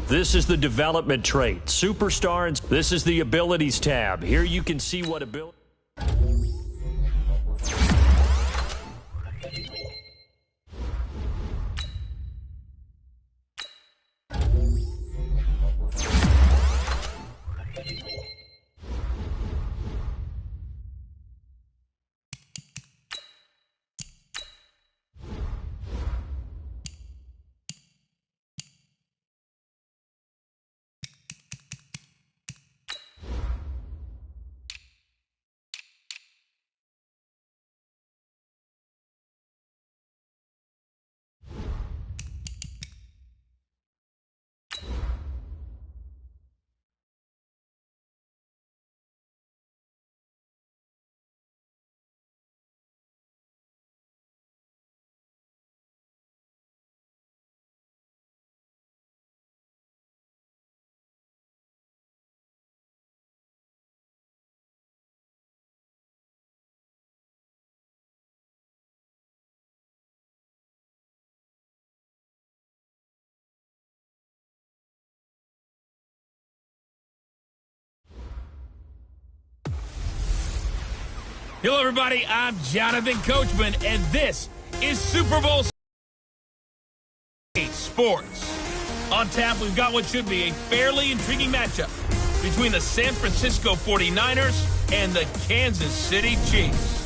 This is the development trait. Superstar, and this is the abilities tab. Here you can see what ability. Hello, everybody. I'm Jonathan Coachman, and this is Super Bowl Sports. On tap, we've got what should be a fairly intriguing matchup between the San Francisco 49ers and the Kansas City Chiefs.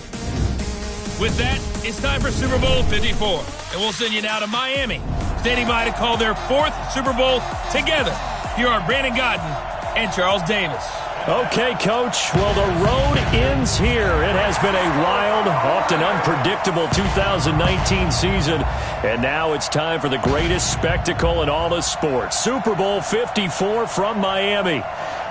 With that, it's time for Super Bowl 54, and we'll send you now to Miami, standing by to call their fourth Super Bowl together. Here are Brandon Gaudin and Charles Davis. Okay, Coach. Well, the road ends here. It has been a wild, often unpredictable 2019 season, and now it's time for the greatest spectacle in all of sports. Super Bowl 54 from Miami.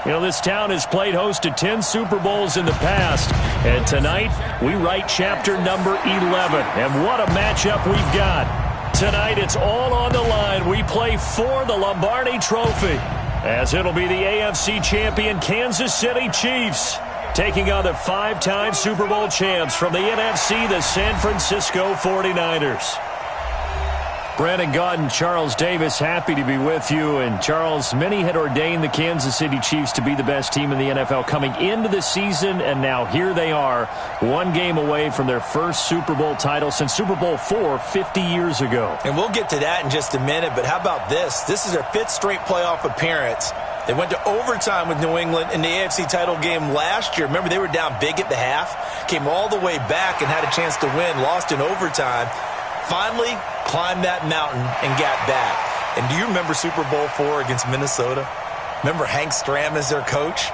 You know, this town has played host to 10 Super Bowls in the past, and tonight we write chapter number 11. And what a matchup we've got. Tonight it's all on the line. We play for the Lombardi Trophy, as it'll be the AFC champion Kansas City Chiefs taking on the five-time Super Bowl champs from the NFC, the San Francisco 49ers. Brandon Gaudin, Charles Davis, happy to be with you. And Charles, many had ordained the Kansas City Chiefs to be the best team in the NFL coming into the season, and now here they are, one game away from their first Super Bowl title since Super Bowl IV 50 years ago. And we'll get to that in just a minute, but how about this? This is their fifth straight playoff appearance. They went to overtime with New England in the AFC title game last year. Remember, they were down big at the half, came all the way back and had a chance to win, lost in overtime. Finally climbed that mountain and got back. And do you remember Super Bowl IV against Minnesota? Remember Hank Stram as their coach?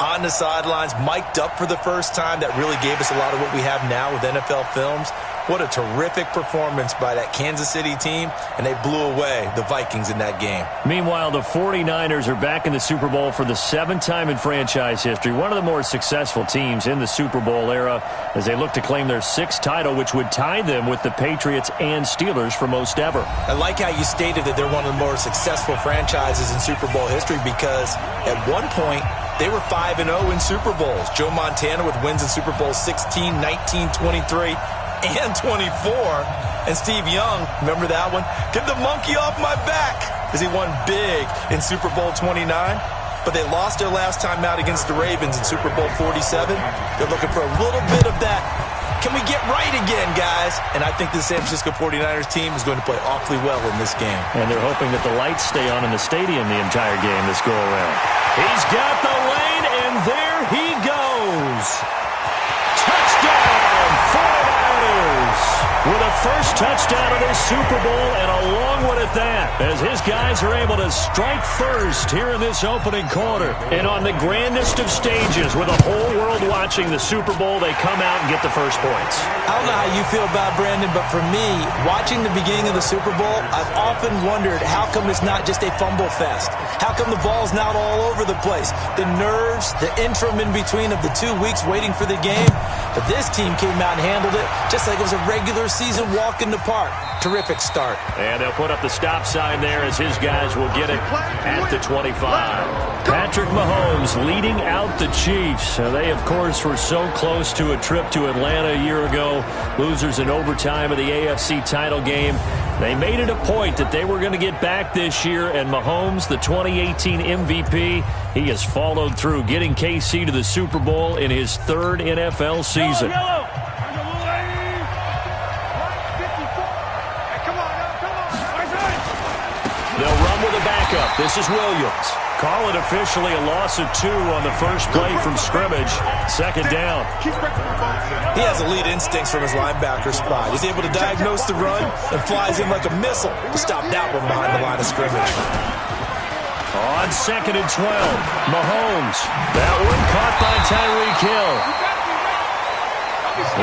On the sidelines, mic'd up for the first time. That really gave us a lot of what we have now with NFL films. What a terrific performance by that Kansas City team, and they blew away the Vikings in that game. Meanwhile, the 49ers are back in the Super Bowl for the seventh time in franchise history, one of the more successful teams in the Super Bowl era, as they look to claim their sixth title, which would tie them with the Patriots and Steelers for most ever. I like how you stated that they're one of the more successful franchises in Super Bowl history, because at one point, they were 5-0 in Super Bowls. Joe Montana with wins in Super Bowl 16, 19, 23, and 24. And Steve Young, remember that one? Get the monkey off my back, as he won big in Super Bowl 29. But they lost their last time out against the Ravens in Super Bowl 47. They're looking for a little bit of that. Can we get right again, guys? And I think the San Francisco 49ers team is going to play awfully well in this game. And they're hoping that the lights stay on in the stadium the entire game this go-around. He's got the lane, and there he goes. Touchdown, 49ers! With a first touchdown of this Super Bowl, and a long one at that, as his guys are able to strike first here in this opening quarter. And on the grandest of stages, with the whole world watching the Super Bowl, they come out and get the first points. I don't know how you feel about Brandon, but for me, watching the beginning of the Super Bowl, I've often wondered how come it's not just a fumble fest? How come the ball's not all over the place? The nerves, the interim in between of the 2 weeks waiting for the game. But this team came out and handled it just like it was a regular season walk in the park. Terrific start. And they'll put up the stop sign there as his guys will get it at the 25. Patrick Mahomes leading out the Chiefs. They, of course, were so close to a trip to Atlanta a year ago. Losers in overtime of the AFC title game. They made it a point that they were going to get back this year, and Mahomes, the 2018 MVP, he has followed through, getting KC to the Super Bowl in his third NFL season. They'll run with a backup. This is Williams. Call it officially a loss of 2 on the first play from scrimmage. Second down. He has elite instincts from his linebacker spot. He's able to diagnose the run and flies in like a missile to stop that one behind the line of scrimmage. On 2nd and 12, Mahomes. That one caught by Tyreek Hill.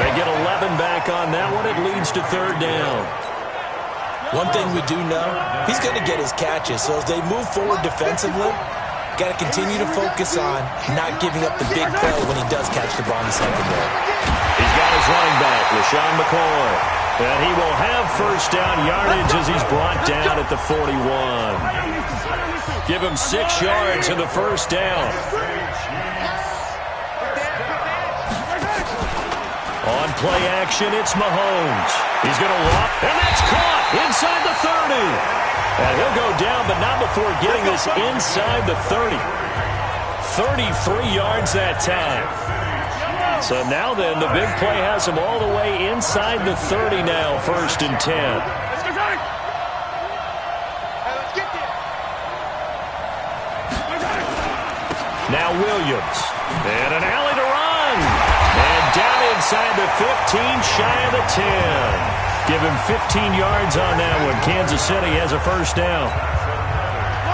They get 11 back on that one. It leads to 3rd down. One thing we do know, he's going to get his catches. So as they move forward defensively, got to continue to focus on not giving up the big play when he does catch the ball in the secondary. He's got his running back, LaShawn McCoy. And he will have first down yardage as he's brought down at the 41. Give him 6 yards in the first down. On play action, it's Mahomes. He's going to walk, and that's caught inside the 30. And he'll go down, but not before getting this inside the 30. 33 yards that time. So now then, the big play has him all the way inside the 30 now, 1st and 10. Now Williams. And an alley to run. And down inside the 15, shy of the 10. Give him 15 yards on that one. Kansas City has a first down.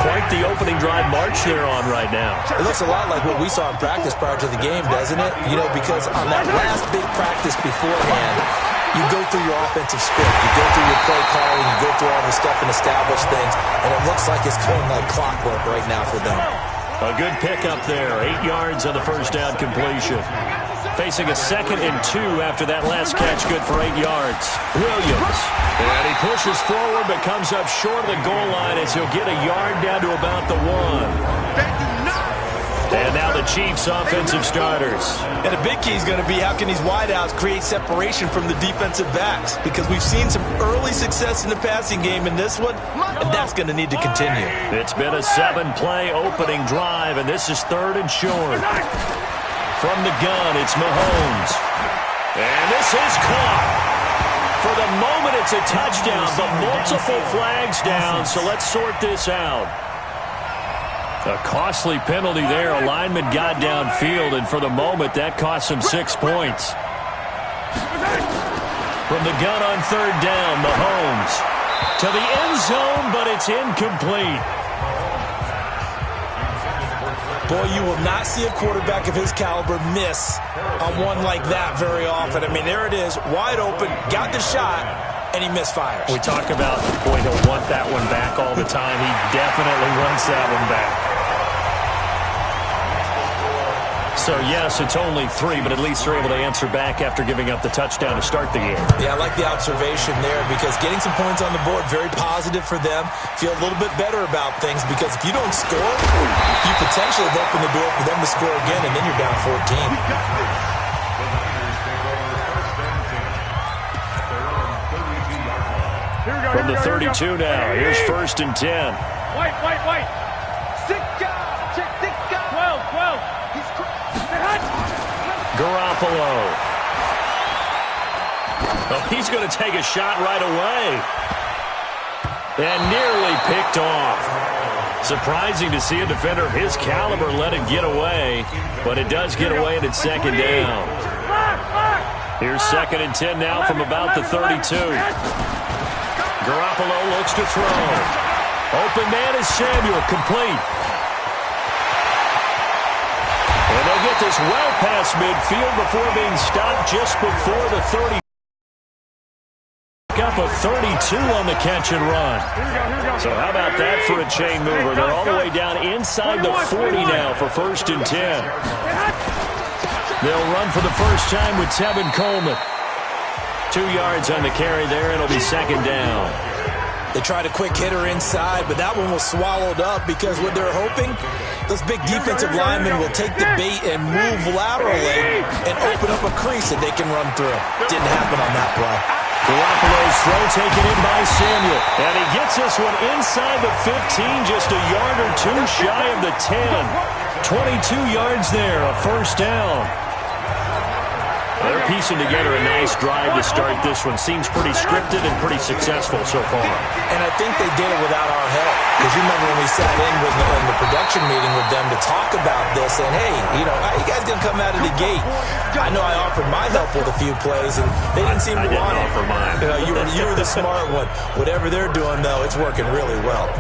Quite the opening drive march they're on right now. It looks a lot like what we saw in practice prior to the game, doesn't it? You know, because on that last big practice beforehand, you go through your offensive script, you go through your play calling, you go through all the stuff and establish things, and it looks like it's going like clockwork right now for them. A good pickup there. 8 yards on the first down completion. Facing a 2nd and 2 after that last catch, good for 8 yards. Williams. And he pushes forward but comes up short of the goal line as he'll get a yard down to about the 1. And now the Chiefs' offensive starters. And a big key is going to be how can these wideouts create separation from the defensive backs, because we've seen some early success in the passing game in this one, and that's going to need to continue. It's been a 7-play opening drive, and this is 3rd and short. From the gun, it's Mahomes. And this is caught. For the moment, it's a touchdown, but multiple flags down, so let's sort this out. A costly penalty there. A lineman got downfield, and for the moment, that cost him 6 points. From the gun on 3rd down, Mahomes. To the end zone, but it's incomplete. Boy, you will not see a quarterback of his caliber miss on one like that very often. I mean, there it is, wide open, got the shot, and he misfires. We talk about, boy, he'll want that one back all the time. He definitely wants that one back. So, yes, it's only 3, but at least they're able to answer back after giving up the touchdown to start the game. Yeah, I like the observation there, because getting some points on the board, very positive for them. Feel a little bit better about things, because if you don't score, you potentially have opened the door for them to score again, and then you're down 14. From the 32 now, here's 1st and 10. White. Check 12. Garoppolo. Oh, he's going to take a shot right away. And nearly picked off. Surprising to see a defender of his caliber let it get away, but it does get away and it's 2nd down. Here's 2nd and 10 now from about the 32. Garoppolo looks to throw. Open man is Samuel, complete. And they'll get this well past midfield before being stopped just before the 30. Up a 32 on the catch and run. So how about that for a chain mover? They're all the way down inside the 40 now for 1st and 10. They'll run for the first time with Tevin Coleman. 2 yards on the carry there. It'll be second down. They tried a quick hitter inside, but that one was swallowed up because what they're hoping, those big defensive linemen will take the bait and move laterally and open up a crease that they can run through. Didn't happen on that play. Garoppolo's throw taken in by Samuel. And he gets this one inside the 15, just a yard or two shy of the 10. 22 yards there, a first down. They're piecing together a nice drive to start this one. Seems pretty scripted and pretty successful so far. And I think they did it without our help. Because you remember when we sat in with the production meeting with them to talk about this, and hey, how you guys going to come out of the gate? I know I offered my help with a few plays, and they didn't seem to want it. Offer mine. You were the smart one. Whatever they're doing, though, it's working really well.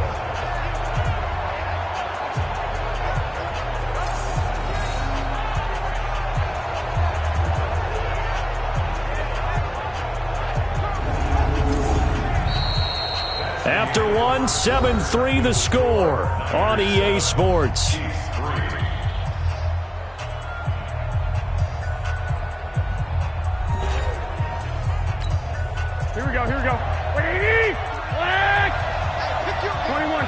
After 7-3 the score on EA Sports. Here we go. Flag! 21.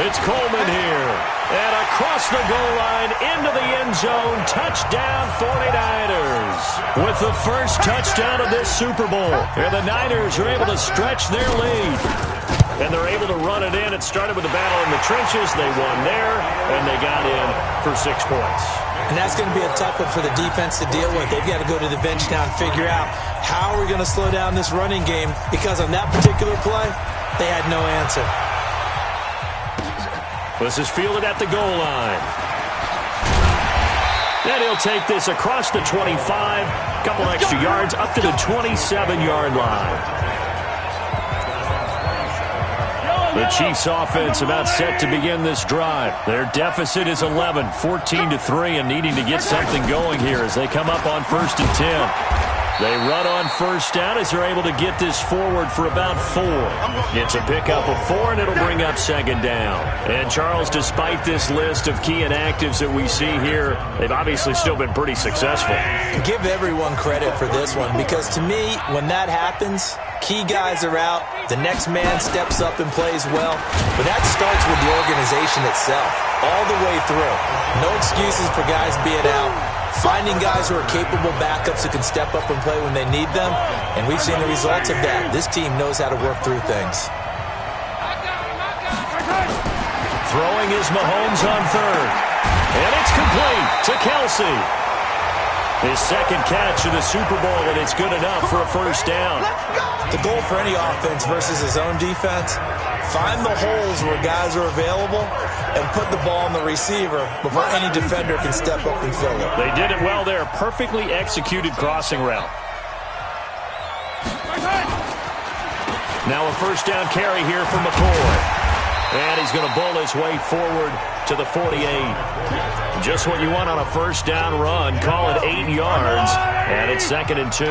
It's Coleman here. And across the goal line, into the end zone, touchdown 49ers. With the first touchdown of this Super Bowl. And the Niners are able to stretch their lead. And they're able to run it in. It started with a battle in the trenches. They won there, and they got in for 6 points. And that's going to be a tough one for the defense to deal with. They've got to go to the bench now and figure out how are we going to slow down this running game, because on that particular play, they had no answer. This is fielded at the goal line. And he'll take this across the 25. Couple extra yards up to the 27-yard line. The Chiefs offense about set to begin this drive. Their deficit is 11, 14-3, and needing to get something going here as they come up on 1st and 10. They run on first down as they're able to get this forward for about 4. It's a pickup of 4, and it'll bring up second down. And, Charles, despite this list of key inactives that we see here, they've obviously still been pretty successful. Give everyone credit for this one, because to me, when that happens, key guys are out, the next man steps up and plays well, but that starts with the organization itself, all the way through. No excuses for guys being out. Finding guys who are capable backups who can step up and play when they need them, and we've seen the results of that. This team knows how to work through things. Throwing is Mahomes on third. And it's complete to Kelsey. His second catch of the Super Bowl, and it's good enough for a first down. The goal for any offense versus his own defense, find the holes where guys are available and put the ball on the receiver before any defender can step up and fill it. They did it well there. Perfectly executed crossing route. Now a first down carry here for McCoy. And he's going to bowl his way forward to the 48. Just what you want on a first down run. Call it 8 yards. And it's 2nd and 2.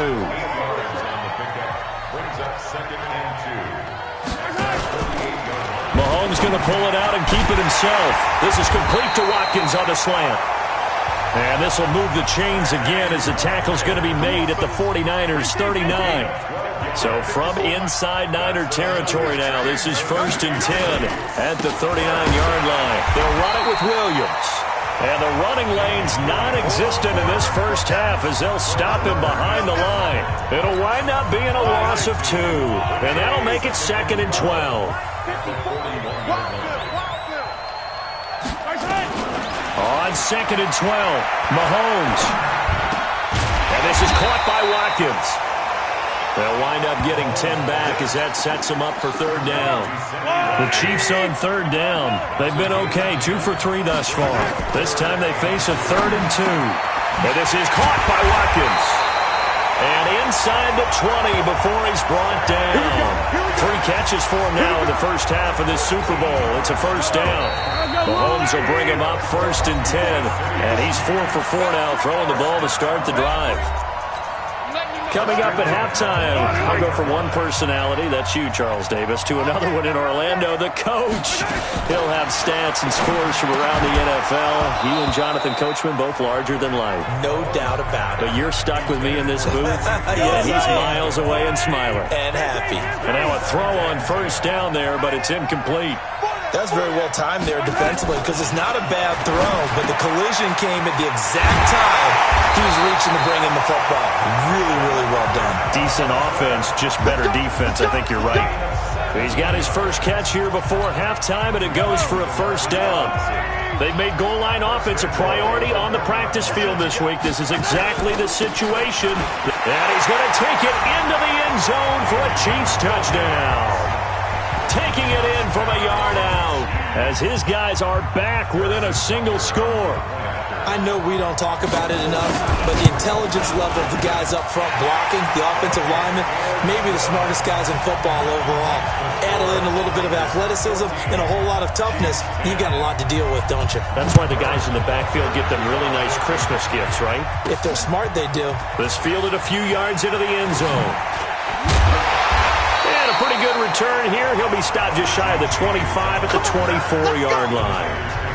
Mahomes going to pull it out and keep it himself. This is complete to Watkins on the slant. And this will move the chains again as the tackle's going to be made at the 49ers' 39. So from inside Niner territory now, this is 1st and 10 at the 39-yard line. They'll run it with Williams. And the running lane's non-existent in this first half as they'll stop him behind the line. It'll wind up being a loss of 2. And that'll make it 2nd and 12. On 2nd and 12, Mahomes. And this is caught by Watkins. They'll wind up getting 10 back as that sets them up for 3rd down. The Chiefs on 3rd down. They've been okay, 2 for 3 thus far. This time they face a 3rd and 2. And this is caught by Watkins. And inside the 20 before he's brought down. 3 catches for him now in the first half of this Super Bowl. It's a first down. Mahomes will bring him up 1st and 10. And he's 4 for 4 now, throwing the ball to start the drive. Coming up at halftime, I'll go from one personality, that's you, Charles Davis, to another one in Orlando, the coach. He'll have stats and scores from around the NFL. You and Jonathan Coachman, both larger than life. No doubt about it. But you're stuck with me in this booth, Yes, and he's I am. miles away and smiling. And happy. And now a throw on first down there, but it's incomplete. That's very well timed there defensively because it's not a bad throw, but the collision came at the exact time he was reaching to bring in the football. Really, really well done. Decent offense, just better defense. I think you're right. He's got his first catch here before halftime, and it goes for a first down. They've made goal line offense a priority on the practice field this week. This is exactly the situation. And he's going to take it into the end zone for a Chiefs touchdown. Taking it in from a yard out as his guys are back within a single score. I know we don't talk about it enough, but the intelligence level of the guys up front blocking, the offensive linemen, maybe the smartest guys in football overall. Add in a little bit of athleticism and a whole lot of toughness, you've got a lot to deal with, don't you? That's why the guys in the backfield get them really nice Christmas gifts, right? If they're smart, they do. This fielded a few yards into the end zone. And a pretty good return here. He'll be stopped just shy of the 25 at the 24-yard line.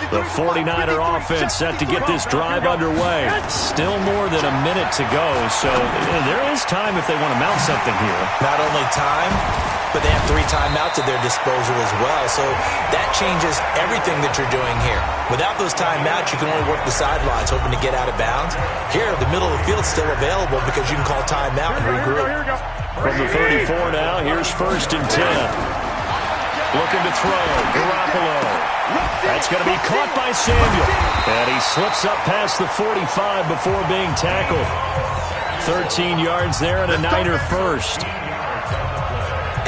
The 49er offense set to get this drive underway. Still more than a minute to go, so there is time if they want to mount something here. Not only time, but they have 3 timeouts at their disposal as well, so that changes everything that you're doing here. Without those timeouts, you can only work the sidelines, hoping to get out of bounds. Here, the middle of the field is still available because you can call timeout and regroup. From the 34 now, here's 1st and 10. Looking to throw, Garoppolo. That's going to be caught by Samuel. And he slips up past the 45 before being tackled. 13 yards there and a Niner first.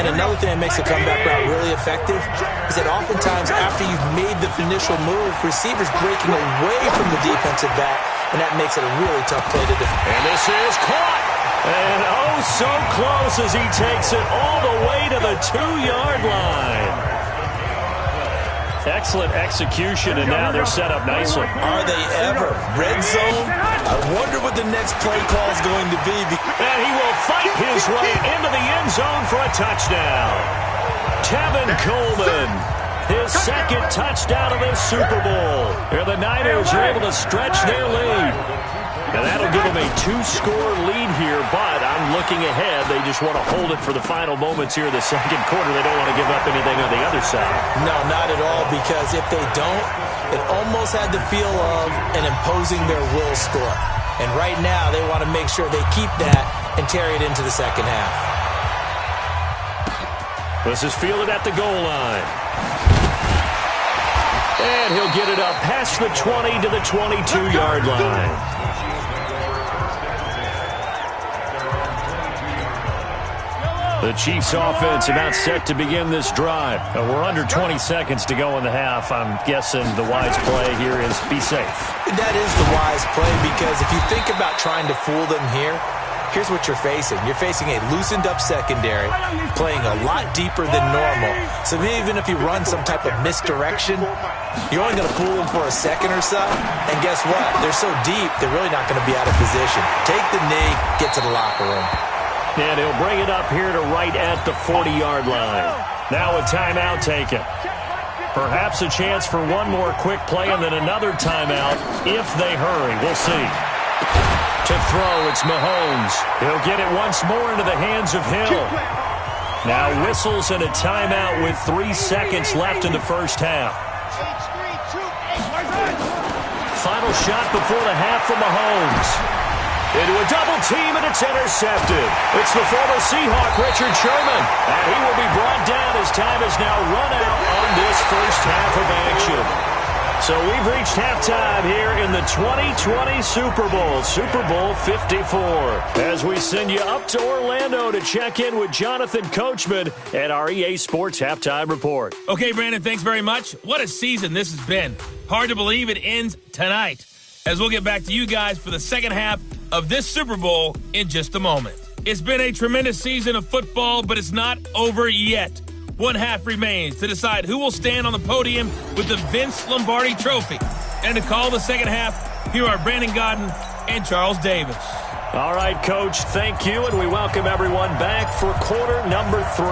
And another thing that makes a comeback route really effective is that oftentimes after you've made the initial move, receivers breaking away from the defensive back, and that makes it a really tough play to defend. And this is caught. And oh, so close as he takes it all the way to the 2-yard line. Excellent execution, and now they're set up nicely. Are they ever? Red zone? I wonder what the next play call is going to be. And he will fight his way into the end zone for a touchdown. Tevin Coleman, his second touchdown of this Super Bowl. Here the Niners are able to stretch their lead. And that'll give them a 2-score lead here, but I'm looking ahead. They just want to hold it for the final moments here in the second quarter. They don't want to give up anything on the other side. No, not at all, because if they don't, it almost had the feel of an imposing their will score. And right now, they want to make sure they keep that and carry it into the second half. This is fielded at the goal line. And he'll get it up past the 20 to the 22-yard line. The Chiefs offense about set to begin this drive. We're under 20 seconds to go in the half. I'm guessing the wise play here is be safe. That is the wise play, because if you think about trying to fool them here, here's what you're facing. You're facing a loosened up secondary, playing a lot deeper than normal. So even if you run some type of misdirection, you're only going to fool them for a second or so. And guess what? They're so deep, they're really not going to be out of position. Take the knee, get to the locker room. And he'll bring it up here to right at the 40-yard line. Now a timeout taken. Perhaps a chance for one more quick play and then another timeout if they hurry. We'll see. To throw, it's Mahomes. He'll get it once more into the hands of Hill. Now whistles and a timeout with 3 seconds left in the first half. Final shot before the half from Mahomes. Into a double team, and it's intercepted. It's the former Seahawk, Richard Sherman. And he will be brought down as time has now run out on this first half of action. So we've reached halftime here in the 2020 Super Bowl, Super Bowl 54. As we send you up to Orlando to check in with Jonathan Coachman at our EA Sports Halftime Report. Okay, Brandon, thanks very much. What a season this has been. Hard to believe it ends tonight, as we'll get back to you guys for the second half of this Super Bowl in just a moment. It's been a tremendous season of football, but it's not over yet. One half remains to decide who will stand on the podium with the Vince Lombardi Trophy. And to call the second half, Here are Brandon Godden and Charles Davis. All right, Coach, thank you, and we welcome everyone back for quarter number 3.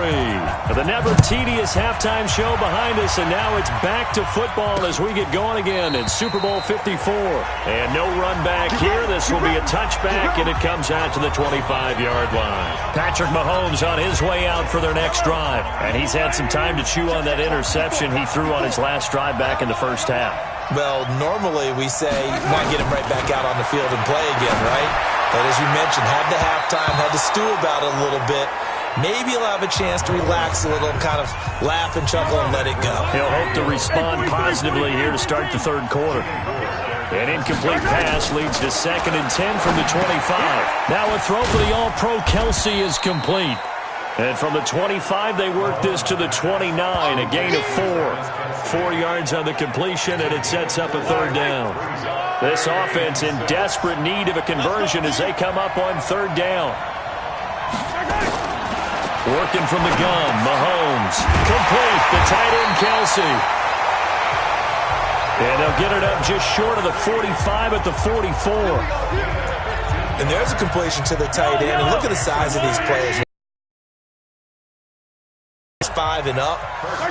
The never tedious halftime show behind us, and now it's back to football as we get going again in Super Bowl 54. And no run back here. This will be a touchback, and it comes out to the 25-yard line. Patrick Mahomes on his way out for their next drive, and he's had some time to chew on that interception he threw on his last drive back in the first half. Well, normally we say you want to get him right back out on the field and play again, right? But as you mentioned, had the halftime, had to stew about it a little bit. Maybe he'll have a chance to relax a little and kind of laugh and chuckle and let it go. He'll hope to respond positively here to start the third quarter. An incomplete pass leads to 2nd and 10 from the 25. Now a throw for the All-Pro Kelsey is complete. And from the 25, they work this to the 29, a gain of 4. 4 yards on the completion, and it sets up a third down. This offense in desperate need of a conversion as they come up on third down. Working from the gun, Mahomes. Complete, the tight end, Kelsey. And they'll get it up just short of the 45 at the 44. And there's a completion to the tight end. And look at the size of these players. 5 and up.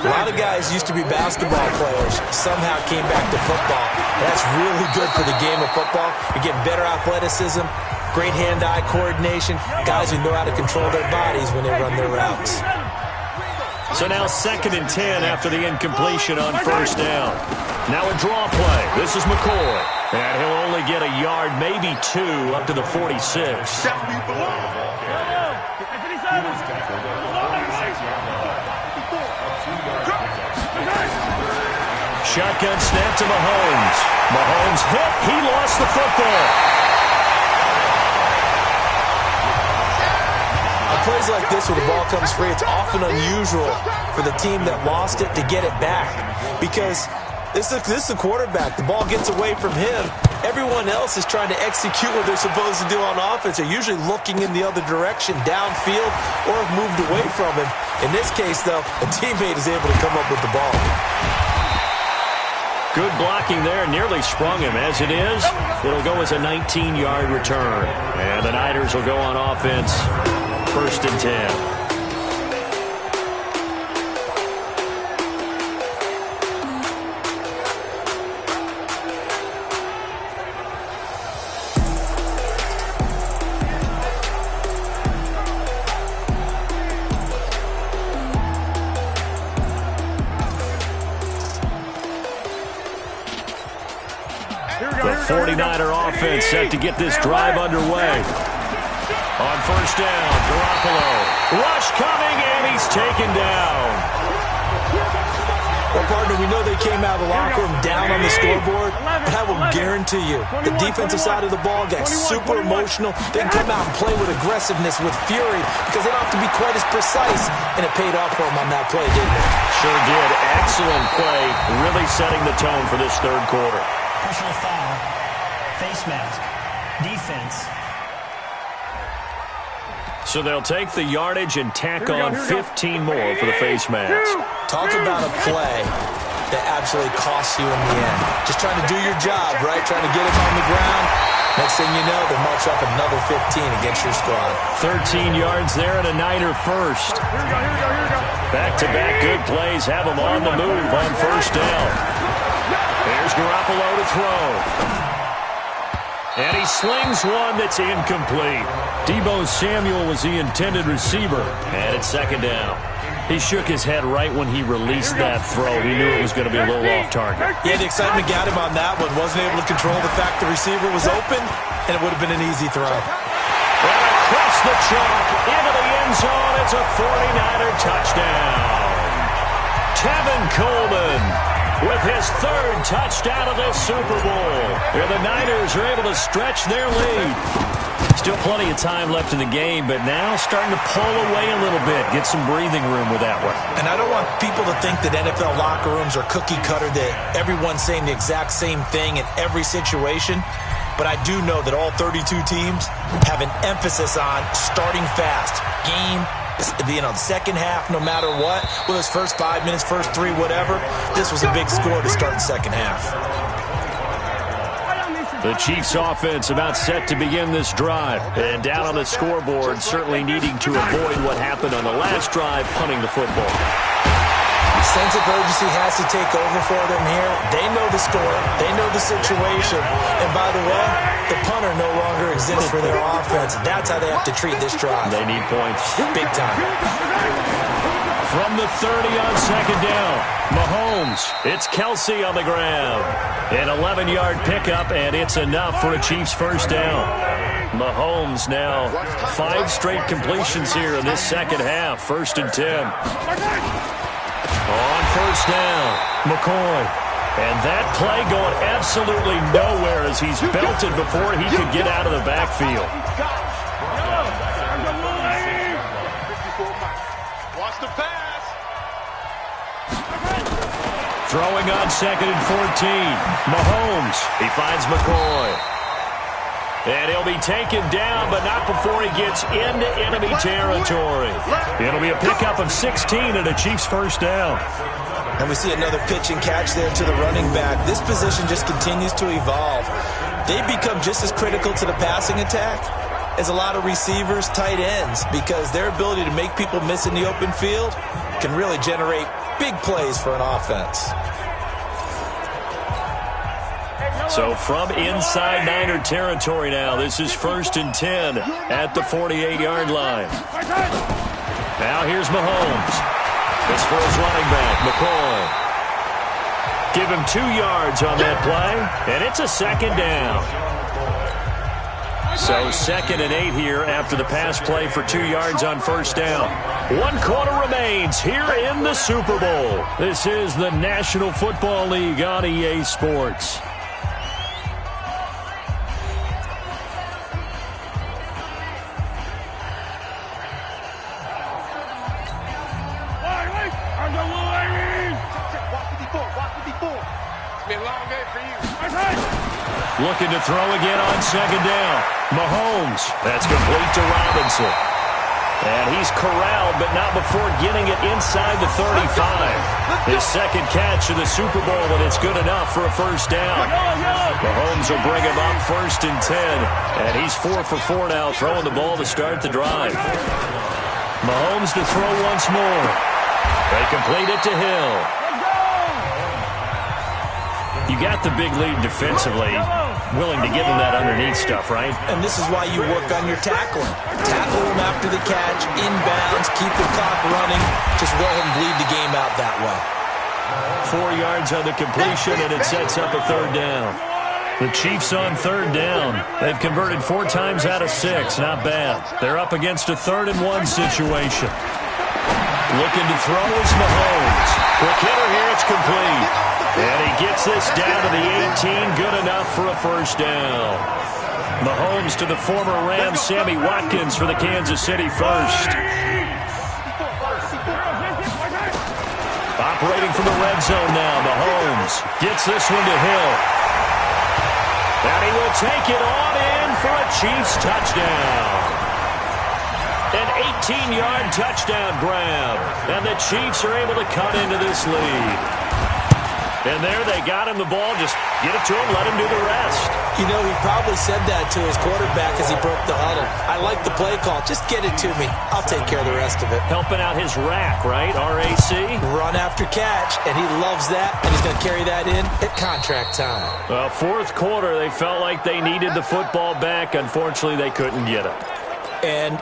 A lot of guys used to be basketball players, somehow came back to football. That's really good for the game of football. You're getting better athleticism, great hand-eye coordination, guys who know how to control their bodies when they run their routes. So now 2nd and 10 after the incompletion on first down. Now a draw play. This is McCoy. And he'll only get a yard, maybe 2, up to the 46. Shotgun snap to Mahomes. Mahomes hit. He lost the football. On plays like this where the ball comes free, it's often unusual for the team that lost it to get it back. Because this is the quarterback. The ball gets away from him. Everyone else is trying to execute what they're supposed to do on offense. They're usually looking in the other direction, downfield, or have moved away from him. In this case, though, a teammate is able to come up with the ball. Good blocking there, nearly sprung him. As it is, it'll go as a 19-yard return. And the Niners will go on offense, 1st and 10. The 49er offense set to get this drive underway. On first down, Garoppolo. Rush coming, and he's taken down. Well, partner, we know they came out of the locker room down on the scoreboard, but I will guarantee you the defensive side of the ball got super emotional. They can come out and play with aggressiveness, with fury, because they don't have to be quite as precise, and it paid off for them on that play, didn't it? Sure did. Excellent play, really setting the tone for this third quarter. Personal foul, face mask, defense. So they'll take the yardage and tack on 15 more for the face mask. Talk about a play that absolutely costs you in the end. Just trying to do your job, right? Trying to get him on the ground. Next thing you know, they march up another 15 against your squad. 13 yards there and a Niner first. Back-to-back good plays have them on the move on first down. Here's Garoppolo to throw. And he slings one that's incomplete. Deebo Samuel was the intended receiver. And it's 2nd down. He shook his head right when he released that throw. He knew it was going to be a little off target. Yeah, the excitement got him on that one. Wasn't able to control the fact the receiver was open, and it would have been an easy throw. And across the chalk, into the end zone, it's a 49er touchdown. Tevin Coleman with his 3rd touchdown of this Super Bowl. And the Niners are able to stretch their lead. Still plenty of time left in the game, but now starting to pull away a little bit, get some breathing room with that one. And I don't want people to think that NFL locker rooms are cookie cutter, that everyone's saying the exact same thing in every situation. But I do know that all 32 teams have an emphasis on starting fast. Game, the second half, no matter what, whether it's first 5 minutes, first 3, whatever. This was a big score to start the second half. The Chiefs offense about set to begin this drive. And down on the scoreboard, certainly needing to avoid what happened on the last drive, punting the football. Sense of urgency has to take over for them here. They know the score. They know the situation. And by the way, the punter no longer exists for their offense. That's how they have to treat this drive. They need points. Big time. From the 30 on second down, Mahomes. It's Kelsey on the ground. An 11-yard pickup, and it's enough for a Chiefs first down. Mahomes now 5 straight completions here in this second half. 1st and 10. On first down, McCoy. And that play going absolutely nowhere as he's belted before he could get out of the backfield. Watch the pass. Throwing on 2nd and 14. Mahomes. He finds McCoy. And he'll be taken down, but not before he gets into enemy territory. It'll be a pickup of 16 and a Chiefs first down. And we see another pitch and catch there to the running back. This position just continues to evolve. They become just as critical to the passing attack as a lot of receivers, tight ends, because their ability to make people miss in the open field can really generate big plays for an offense. So from inside Niner territory now, this is 1st and 10 at the 48-yard line. Now here's Mahomes. This for his running back, McCoy. Give him 2 yards on that play, and it's a 2nd down. So 2nd and 8 here after the pass play for 2 yards on first down. 1 quarter remains here in the Super Bowl. This is the National Football League on EA Sports. Looking to throw again on 2nd down. Mahomes. That's complete to Robinson. And he's corralled, but not before getting it inside the 35. His 2nd catch of the Super Bowl, and it's good enough for a first down. Mahomes will bring him up 1st and 10. And he's 4 for 4 now, throwing the ball to start the drive. Mahomes to throw once more. They complete it to Hill. You got the big lead defensively, willing to give him that underneath stuff, right? And this is why you work on your tackling. Tackle him after the catch, inbounds, keep the clock running. Just let him bleed the game out that way. 4 yards on the completion, and it sets up a 3rd down. The Chiefs on 3rd down. They've converted 4 times out of 6. Not bad. They're up against a 3rd and 1 situation. Looking to throw is Mahomes. Quick hitter here, it's complete. And he gets this down to the 18, good enough for a first down. Mahomes to the former Rams, Sammy Watkins for the Kansas City first. Operating from the red zone now, Mahomes gets this one to Hill. And he will take it on in for a Chiefs touchdown. An 18-yard touchdown grab. And the Chiefs are able to cut into this lead. And there they got him the ball. Just get it to him, let him do the rest. You know, he probably said that to his quarterback as he broke the huddle. I like the play call. Just get it to me. I'll take care of the rest of it. Helping out his rack, right? RAC? Run after catch, and he loves that, and he's going to carry that in at contract time. Well, 4th quarter, they felt like they needed the football back. Unfortunately, they couldn't get it. And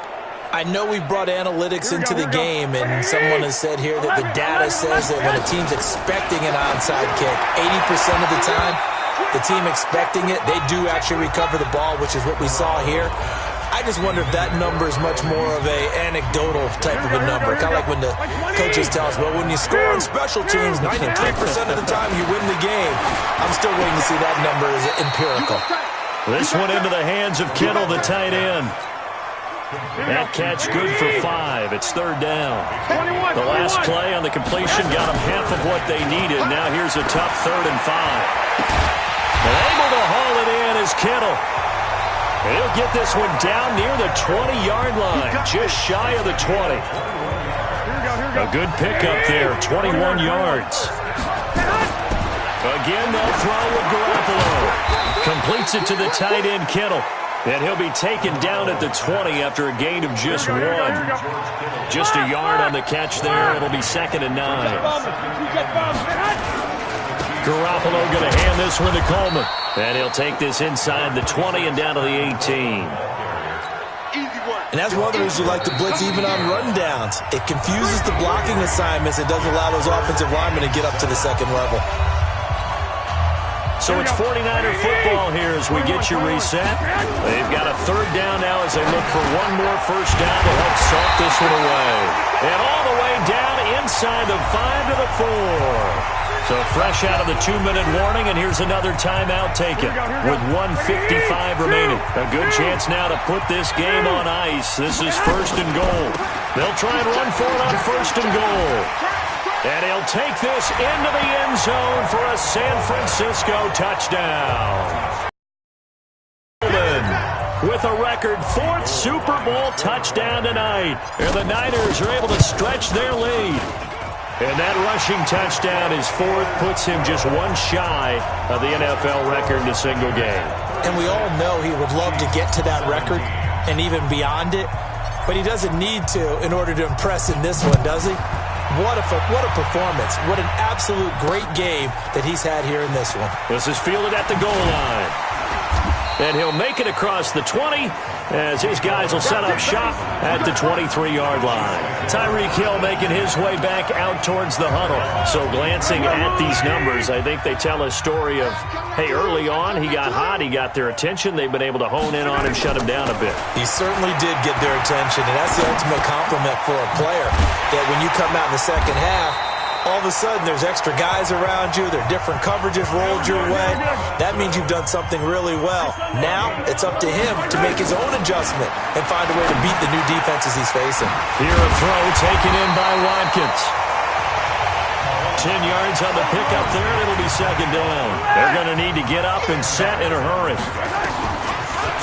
I know we brought analytics into the game, and someone has said here that the data says that when a team's expecting an onside kick, 80% of the time, the team expecting it, they do actually recover the ball, which is what we saw here. I just wonder if that number is much more of a anecdotal type of a number. Kind of like when the coaches tell us, well, when you score on special teams, 93% of the time you win the game. I'm still waiting to see that number as empirical. This one into the hands of Kittle, the tight end. That catch good for 5. It's 3rd down. The last play on the completion got them half of what they needed. Now here's a tough 3rd and 5. And able to haul it in is Kittle. He'll get this one down near the 20-yard line, just shy of the 20. A good pickup there, 21 yards. Again, they'll throw with Garoppolo. Completes it to the tight end, Kittle. And he'll be taken down at the 20 after a gain of just one. Just a yard on the catch there. It'll be 2nd and 9. Garoppolo going to hand this one to Coleman. And he'll take this inside the 20 and down to the 18. And that's one of the reasons you like to blitz even on rundowns. It confuses the blocking assignments. It doesn't allow those offensive linemen to get up to the second level. So it's 49er football here as we get you reset. They've got a 3rd down now as they look for one more first down to help salt this one away. And all the way down inside the 5 to the 4. So fresh out of the 2-minute warning, and here's another timeout taken with 1:55 remaining. A good chance now to put this game on ice. This is 1st and goal. They'll try and run for it on 1st and goal. And he'll take this into the end zone for a San Francisco touchdown. With a record 4th Super Bowl touchdown tonight. And the Niners are able to stretch their lead. And that rushing touchdown is 4th, puts him just one shy of the NFL record in a single game. And we all know he would love to get to that record and even beyond it. But he doesn't need to in order to impress in this one, does he? What a performance. What an absolute great game that he's had here in this one. This is fielded at the goal line. And he'll make it across the 20 as his guys will set up shop at the 23-yard line. Tyreek Hill making his way back out towards the huddle. So glancing at these numbers, I think they tell a story of, hey, early on he got hot, he got their attention. They've been able to hone in on him, shut him down a bit. He certainly did get their attention, and that's the ultimate compliment for a player, that when you come out in the second half, all of a sudden there's extra guys around you, there are different coverages rolled your way. That means you've done something really well. Now it's up to him to make his own adjustment and find a way to beat the new defenses he's facing. Here a throw taken in by Watkins. 10 yards on the pickup there, and it'll be 2nd down. They're going to need to get up and set in a hurry.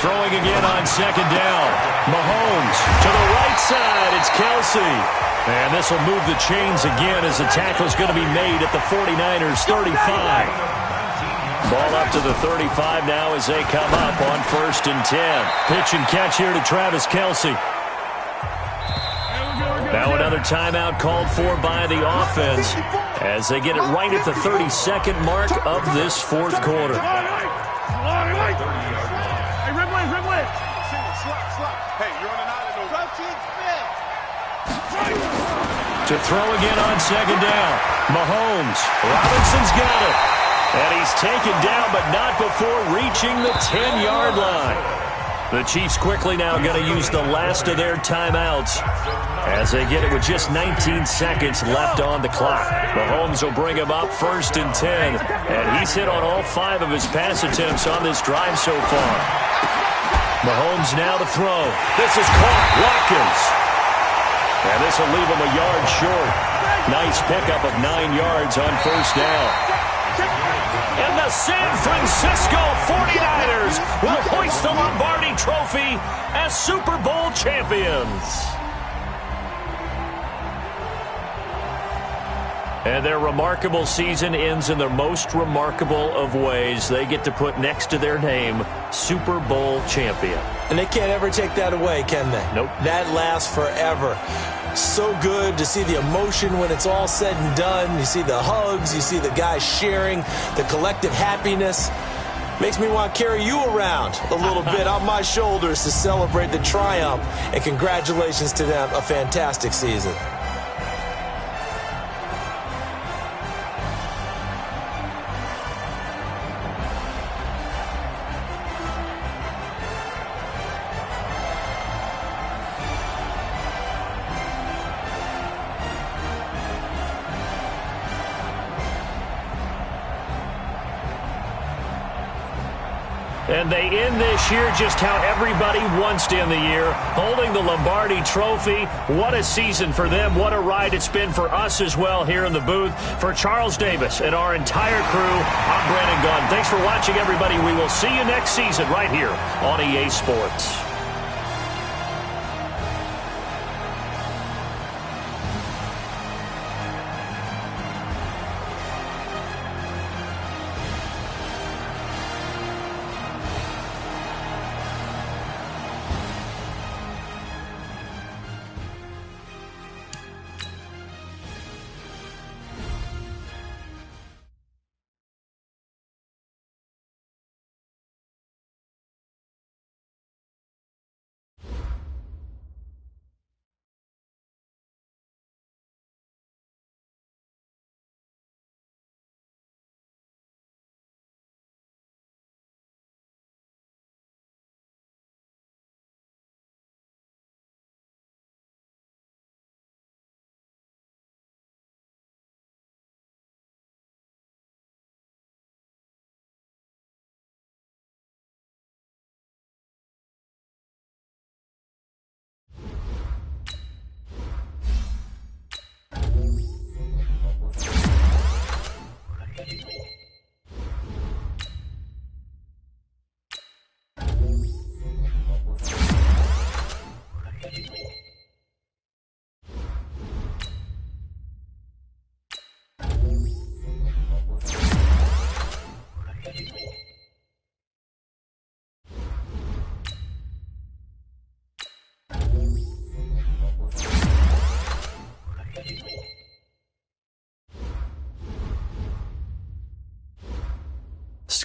Throwing again on 2nd down. Mahomes to the right side. It's Kelsey. And this will move the chains again as the tackle is going to be made at the 49ers 35. Ball up to the 35 now as they come up on 1st and 10. Pitch and catch here to Travis Kelsey. Now another timeout called for by the offense as they get it right at the 32nd mark of this 4th quarter. Hey, Ridley. Hey, you're on an island. To throw again on 2nd down. Mahomes. Robinson's got it. And he's taken down, but not before reaching the 10-yard line. The Chiefs quickly now going to use the last of their timeouts as they get it with just 19 seconds left on the clock. Mahomes will bring him up 1st and 10. And he's hit on all 5 of his pass attempts on this drive so far. Mahomes now to throw. This is caught. Watkins. And this will leave him a yard short. Nice pickup of 9 yards on 1st down. And the San Francisco 49ers will hoist the Lombardi Trophy as Super Bowl champions. And their remarkable season ends in the most remarkable of ways. They get to put next to their name, Super Bowl champion. And they can't ever take that away, can they? Nope. That lasts forever. So good to see the emotion when it's all said and done. You see the hugs, you see the guys sharing, the collective happiness. Makes me want to carry you around a little bit on my shoulders to celebrate the triumph. And congratulations to them, a fantastic season. And they end this year just how everybody wants to end the year, holding the Lombardi Trophy. What a season for them. What a ride it's been for us as well here in the booth. For Charles Davis and our entire crew, I'm Brandon Gunn. Thanks for watching, everybody. We will see you next season right here on EA Sports.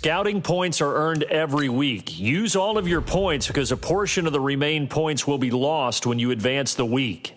Scouting points are earned every week. Use all of your points because a portion of the remaining points will be lost when you advance the week.